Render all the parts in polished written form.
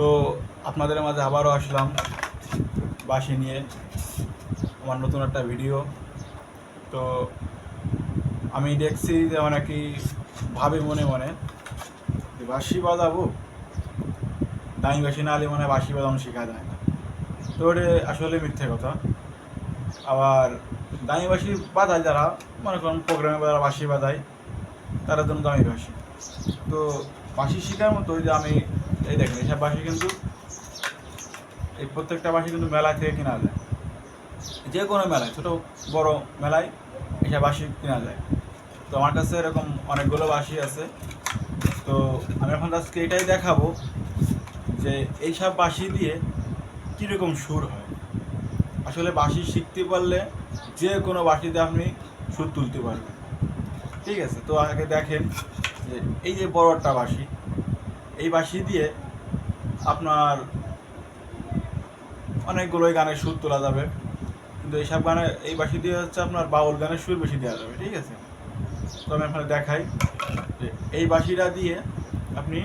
তো আপনাদের মাঝে আবারও আসলাম বাঁশি নিয়ে আমার নতুন একটা ভিডিও। তো আমি দেখছি যে অনেকে ভাবে মনে মনে যে বাঁশি বাজাবো, দামি বাঁশি না হলে মনে হয় বাঁশি বাজানো শেখা যায় না। তো ওটা আসলে মিথ্যে কথা। আবার দামি বাঁশি বাজায় যারা, মনে করেন প্রোগ্রামে যারা বাঁশি বাজায় তারা জন্য দামি বাঁশি। তো বাঁশি শেখার মতো যে আমি এই দেখেন এইসব বাঁশি কিন্তু এই প্রত্যেকটা বাঁশি কিন্তু মেলা থেকে কেনা যায়, যে কোনো মেলায়, ছোটো বড় মেলায় এইসব বাঁশি কেনা যায়। তো আমার কাছে এরকম অনেকগুলো বাঁশি আছে। তো আমি এখন আজকে এটাই দেখাবো যে এইসব বাঁশি দিয়ে কীরকম সুর হয়। আসলে বাঁশি শিখতে পারলে যে কোনো বাঁশিতে আপনি সুর তুলতে পারবেন, ঠিক আছে। তো আগে দেখেন যে এই যে বড় একটা বাঁশি, এই বাঁশি দিয়ে আপনার অনেকগুলোই গানের সুর তোলা যাবে, কিন্তু এইসব গানে এই বাঁশি দিয়ে হচ্ছে আপনার বাউল গানের সুর বেশি দেওয়া যাবে, ঠিক আছে। তো আমি আপনাকে দেখাই যে এই বাঁশিটা দিয়ে আপনি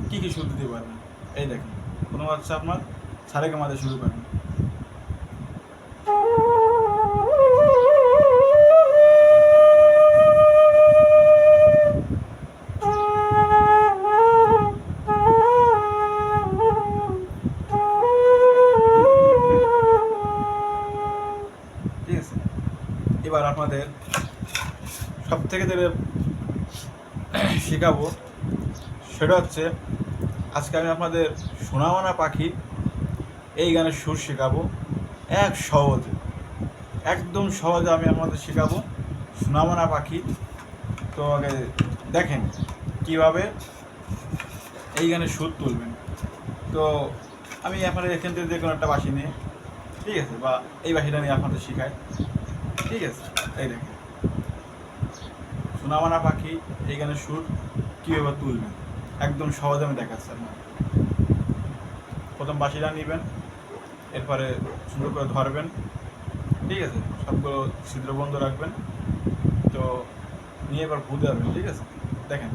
কী কী সুর দিতে পারবেন। এই দেখেন, কোনো হচ্ছে আপনার সারেগামাতে শুরু করেন, ঠিক আছে। এবার আপনাদের সব থেকে যেটা শেখাবো সেটা হচ্ছে, আজকে আমি আপনাদের সোনামানা পাখি এই গানের সুর শেখাবো সহজে, একদম সহজে আমি আপনাদের শেখাবো সোনামানা পাখি। তো আগে দেখেন কিভাবে এই গানের সুর তুলবেন। তো আমি আপনাদের এখান থেকে যে কোনো একটা বাঁশি নিয়ে, ঠিক আছে, বা এই বাঁশিটা নিয়ে আপনাদের শেখাই, ঠিক আছে। এই দেখেন সোনামানা পাখি এই গানের সুর কীভাবে তুলবেন একদম সহজে আমি দেখাচ্ছি আপনার। প্রথম বাঁশিটা নেবেন, এরপরে সুন্দর করে ধরবেন, ঠিক আছে, সবগুলো ছিদ্র বন্ধ রাখবেন। তো নিয়ে এবার ভুতে যাবেন, ঠিক আছে। দেখেন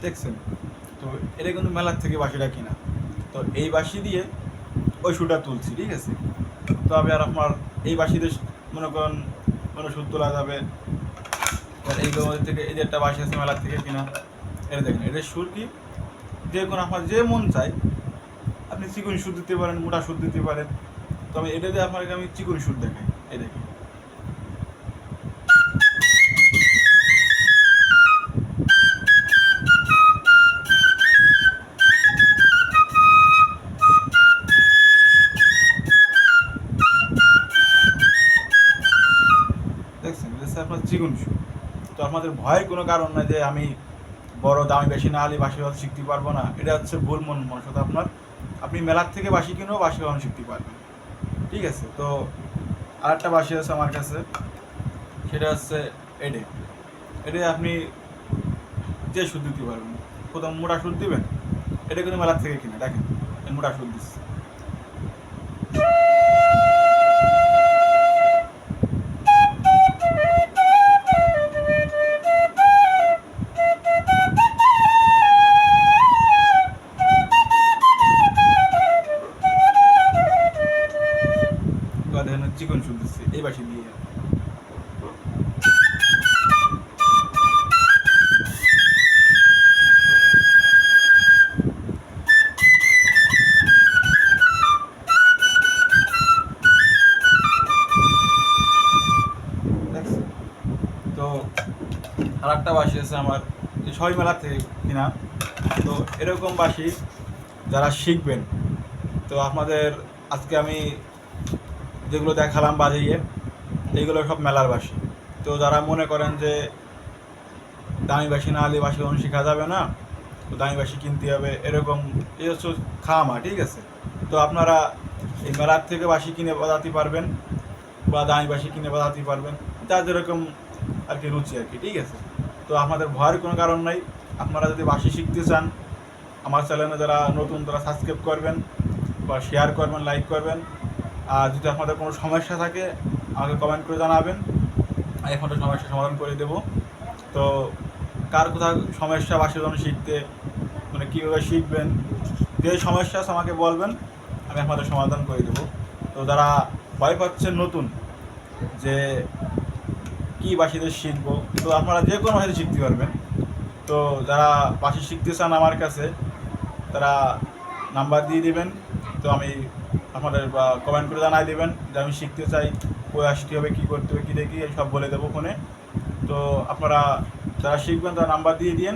দেখছেন। তো এটা কিন্তু মেলার থেকে বাঁশিটা কিনা। তো এই বাঁশি দিয়ে ওই সুরটা তুলছি, ঠিক আছে। তো আমি আর আপনার এই বাঁশি দিয়ে মনে করেন কোনো সুর তোলা যাবে। এই থেকে এই যে একটা বাঁশি আছে মেলার থেকে কিনা, এটা দেখেন, এটার সুর কি যে কোনো আপনার যে মন চায় আপনি চিকন সুর দিতে পারেন, মোটা সুর দিতে পারেন। তো আমি এটা দিয়ে আপনাকে আমি চিকন সুর দেখাই, এই দেখেন। দেখছেন, এটা হচ্ছে আপনার চিকন সুর। তো আপনাদের ভয়ের কোনো কারণ নাই যে আমি বড় দামি বেশি না হলে বাঁশি বাজানো শিখতে পারবো না, এটা হচ্ছে ভুল মনসা আপনার। আপনি মেলার থেকে বাঁশি কিনেও বাঁশি বাজানো শিখতে পারবেন, ঠিক আছে। তো আরেকটা বাঁশি আছে আমার কাছে, সেটা হচ্ছে এডে। এডে আপনি যে সুর দিতে পারবেন, প্রথম মোটা সুর দিবেন, এটা কিন্তু মেলার থেকে কিনে, দেখেন মোটা সুর দিচ্ছে। দেখেন চিকন সুর দিচ্ছে এই বাঁশি দিয়ে। তো আর একটা বাঁশি আছে আমার, সবাই মেলার থেকে কিনা, তো এরকম বাঁশি যারা শিখবেন, তো আপনাদের আজকে আমি যেগুলো দেখালাম বাজিয়ে, এইগুলো সব মেলার বাঁশি। তো যারা মনে করেন যে দামি বাঁশি না হলে বাঁশি কখনো শেখা যাবে না, তো দামি বাঁশি কিনতে হবে, এরকম এই হচ্ছে খামা, ঠিক আছে? তো আপনারা এই মেলার থেকে বাঁশি কিনে বাজাতে পারবেন বা দামি বাঁশি কিনে বাজাতে পারবেন, যার যেরকম আর কি রুচি আর কি, ঠিক আছে? তো আপনাদের ভয়ের কোনো কারণ নাই। আপনারা যদি বাঁশি শিখতে চান, আমার চ্যানেলে যারা নতুন তারা সাবস্ক্রাইব করবেন বা শেয়ার করবেন, লাইক করবেন। আর যদি আপনাদের কোনো সমস্যা থাকে আমাকে কমেন্ট করে জানাবেন, আমি আপনাদের সমস্যার সমাধান করে দেবো। তো কার কোথাও সমস্যা বাঁশি বাজানো শিখতে, মানে কীভাবে শিখবেন, যে সমস্যা আছে আমাকে বলবেন, আমি আপনাদের সমাধান করে দেবো। তো যারা ভয় পাচ্ছেন নতুন যে কী বাঁশিতে শিখবো, তো আপনারা যে কোনো বাঁশিতে শিখতে পারবেন। তো যারা বাঁশি শিখতে চান আমার কাছে, তারা নাম্বার দিয়ে দেবেন। তো আমি আপনাদের বা কমেন্ট করে জানাই দেবেন যে আমি শিখতে চাই, কই আসতে হবে, কী করতে হবে, কী দেখি সব বলে দেবো ফোনে। তো আপনারা যারা শিখবেন তারা নাম্বার দিয়ে দিন,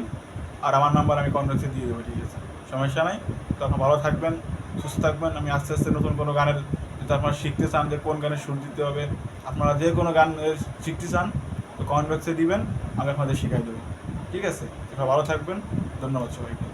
আর আমার নাম্বার আমি কন্ট্যাক্টে দিয়ে দেবো, ঠিক আছে? সমস্যা নাই। তো আপনারা ভালো থাকবেন, সুস্থ থাকবেন। আমি আস্তে আস্তে নতুন কোনো গানের, যদি আপনারা শিখতে চান যে কোন গানের সুর দিতে হবে, আপনারা যে কোনো গান শিখতে চান, তো কমেন্ট বক্সে দিবেন, আমি আপনাদের শেখাই দেবো, ঠিক আছে? আপনারা ভালো থাকবেন, ধন্যবাদ সবাইকে।